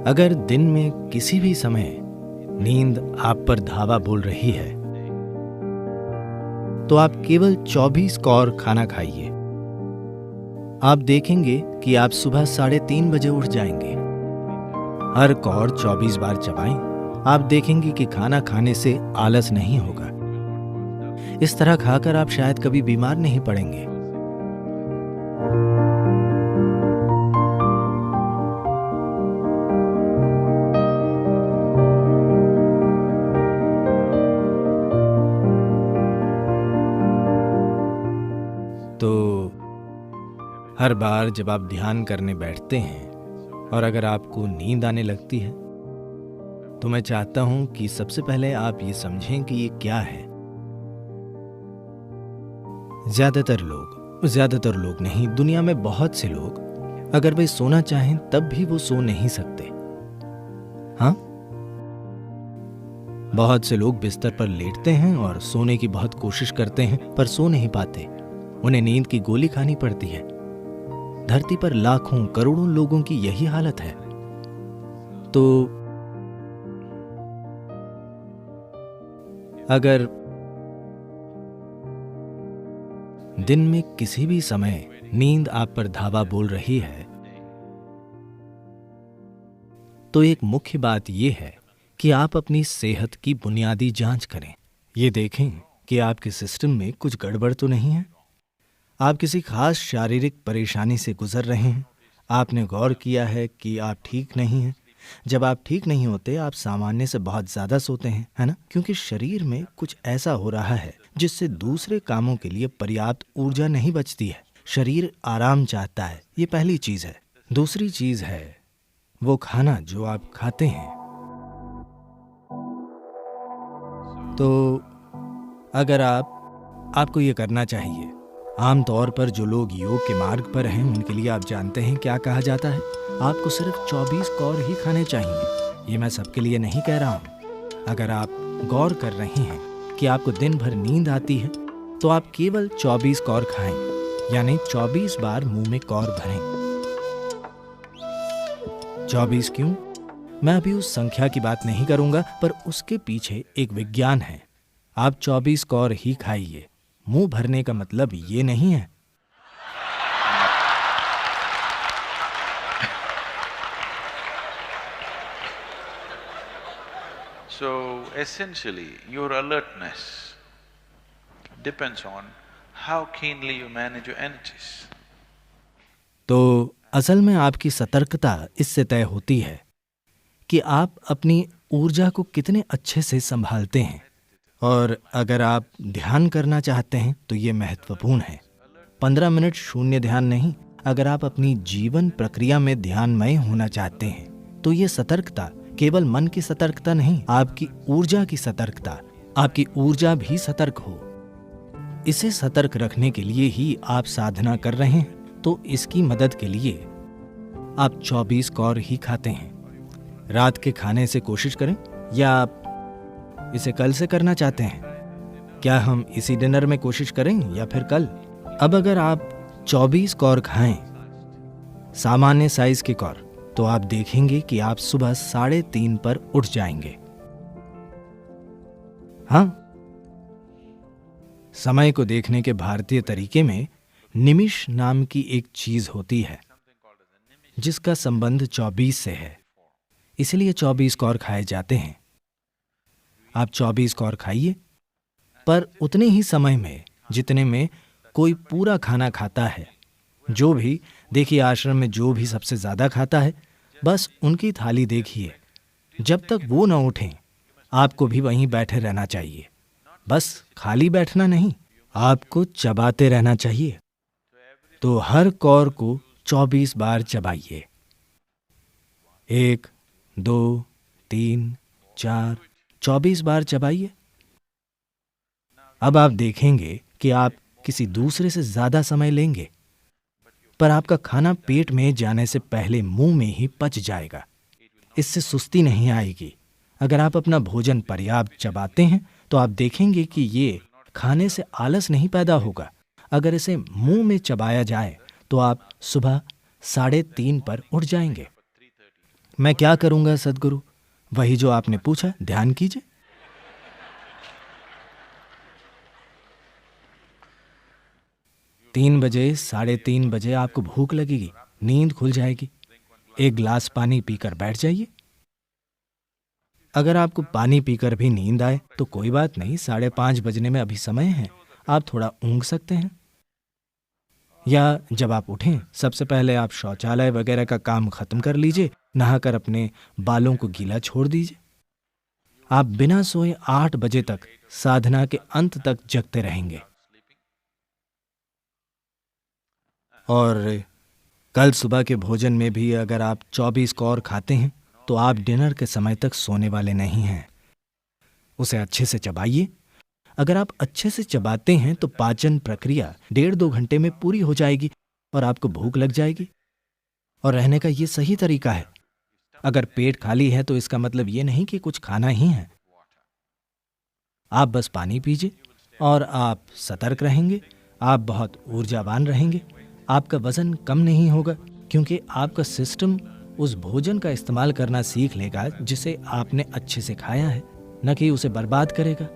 अगर दिन में किसी भी समय नींद आप पर धावा बोल रही है तो आप केवल 24 कौर खाना खाइए। आप देखेंगे कि आप सुबह 3:30 बजे उठ जाएंगे। हर कौर 24 बार चबाएं। आप देखेंगे कि खाना खाने से आलस नहीं होगा। इस तरह खाकर आप शायद कभी बीमार नहीं पड़ेंगे। तो हर बार जब आप ध्यान करने बैठते हैं और अगर आपको नींद आने लगती है तो मैं चाहता हूं कि सबसे पहले आप ये समझें कि ये क्या है। ज्यादातर लोग नहीं, दुनिया में बहुत से लोग अगर वे सोना चाहें तब भी वो सो नहीं सकते। हाँ, बहुत से लोग बिस्तर पर लेटते हैं और सोने की बहुत कोशिश करते हैं पर सो नहीं पाते। उन्हें नींद की गोली खानी पड़ती है। धरती पर लाखों करोड़ों लोगों की यही हालत है। तो अगर दिन में किसी भी समय नींद आप पर धावा बोल रही है तो एक मुख्य बात यह है कि आप अपनी सेहत की बुनियादी जांच करें। ये देखें कि आपके सिस्टम में कुछ गड़बड़ तो नहीं है। आप किसी खास शारीरिक परेशानी से गुजर रहे हैं। आपने गौर किया है कि आप ठीक नहीं हैं। जब आप ठीक नहीं होते आप सामान्य से बहुत ज्यादा सोते हैं, है ना? क्योंकि शरीर में कुछ ऐसा हो रहा है जिससे दूसरे कामों के लिए पर्याप्त ऊर्जा नहीं बचती है। शरीर आराम चाहता है, ये पहली चीज है। दूसरी चीज है वो खाना जो आप खाते हैं। तो अगर आपको ये करना चाहिए। आमतौर पर जो लोग योग के मार्ग पर हैं उनके लिए आप जानते हैं क्या कहा जाता है। आपको सिर्फ 24 कौर ही खाने चाहिए। ये मैं सबके लिए नहीं कह रहा हूँ। अगर आप गौर कर रहे हैं कि आपको दिन भर नींद आती है तो आप केवल 24 कौर खाएं, यानी 24 बार मुंह में कौर भरें। 24 क्यों? मैं अभी उस संख्या की बात नहीं करूंगा, पर उसके पीछे एक विज्ञान है। आप 24 कौर ही खाइए। मुंह भरने का मतलब ये नहीं है। So essentially, your alertness depends on how keenly you manage your energies. तो असल में आपकी सतर्कता इससे तय होती है कि आप अपनी ऊर्जा को कितने अच्छे से संभालते हैं। और अगर आप ध्यान करना चाहते हैं तो ये महत्वपूर्ण है। 15 मिनट शून्य ध्यान नहीं। अगर आप अपनी जीवन प्रक्रिया में ध्यानमय होना चाहते हैं तो ये सतर्कता केवल मन की सतर्कता नहीं, आपकी ऊर्जा की सतर्कता। आपकी ऊर्जा भी सतर्क हो। इसे सतर्क रखने के लिए ही आप साधना कर रहे हैं। तो इसकी मदद के लिए आप 24 कौर ही खाते हैं। रात के खाने से कोशिश करें, या आप इसे कल से करना चाहते हैं? क्या हम इसी डिनर में कोशिश करें या फिर कल? अब अगर आप 24 कौर खाएं, सामान्य साइज के कौर, तो आप देखेंगे कि आप सुबह 3:30 पर उठ जाएंगे। हाँ, समय को देखने के भारतीय तरीके में निमिष नाम की एक चीज होती है जिसका संबंध 24 से है। इसलिए 24 कौर खाए जाते हैं। आप 24 कौर खाइए, पर उतने ही समय में जितने में कोई पूरा खाना खाता है। जो भी, देखिए आश्रम में जो भी सबसे ज्यादा खाता है, बस उनकी थाली देखिए। जब तक वो ना उठें आपको भी वहीं बैठे रहना चाहिए। बस खाली बैठना नहीं, आपको चबाते रहना चाहिए। तो हर कौर को 24 बार चबाइए। 1, 2, 3, 4, 24 बार चबाइए। अब आप देखेंगे कि आप किसी दूसरे से ज्यादा समय लेंगे, पर आपका खाना पेट में जाने से पहले मुंह में ही पच जाएगा। इससे सुस्ती नहीं आएगी। अगर आप अपना भोजन पर्याप्त चबाते हैं तो आप देखेंगे कि ये खाने से आलस नहीं पैदा होगा। अगर इसे मुंह में चबाया जाए तो आप सुबह 3:30 पर उठ जाएंगे। मैं क्या करूंगा सद्गुरु? वही जो आपने पूछा, ध्यान कीजिए। 3 बजे, 3:30 बजे आपको भूख लगेगी, नींद खुल जाएगी। एक गिलास पानी पीकर बैठ जाइए। अगर आपको पानी पीकर भी नींद आए तो कोई बात नहीं, 5:30 बजने में अभी समय है, आप थोड़ा ऊँघ सकते हैं। या जब आप उठें, सबसे पहले आप शौचालय वगैरह का काम खत्म कर लीजिए, नहाकर अपने बालों को गीला छोड़ दीजिए। आप बिना सोए 8 बजे तक साधना के अंत तक जगते रहेंगे। और कल सुबह के भोजन में भी अगर आप 24 कौर खाते हैं तो आप डिनर के समय तक सोने वाले नहीं हैं। उसे अच्छे से चबाइए। अगर आप अच्छे से चबाते हैं तो पाचन प्रक्रिया 1.5-2 घंटे में पूरी हो जाएगी और आपको भूख लग जाएगी। और रहने का ये सही तरीका है। अगर पेट खाली है तो इसका मतलब ये नहीं कि कुछ खाना ही है। आप बस पानी पीजिए और आप सतर्क रहेंगे, आप बहुत ऊर्जावान रहेंगे। आपका वजन कम नहीं होगा क्योंकि आपका सिस्टम उस भोजन का इस्तेमाल करना सीख लेगा जिसे आपने अच्छे से खाया है, न कि उसे बर्बाद करेगा।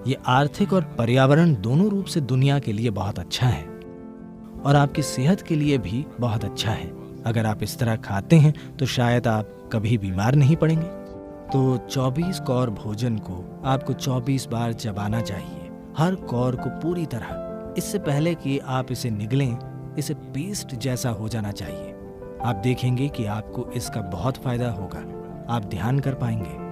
ये आर्थिक और पर्यावरण दोनों रूप से दुनिया के लिए बहुत अच्छा है और आपकी सेहत के लिए भी बहुत अच्छा है। अगर आप इस तरह खाते हैं तो शायद आप कभी बीमार नहीं पड़ेंगे। तो 24 कौर भोजन को आपको 24 बार चबाना चाहिए, हर कौर को पूरी तरह। इससे पहले कि आप इसे निगलें, इसे पेस्ट जैसा हो जाना चाहिए। आप देखेंगे कि आपको इसका बहुत फायदा होगा। आप ध्यान कर पाएंगे।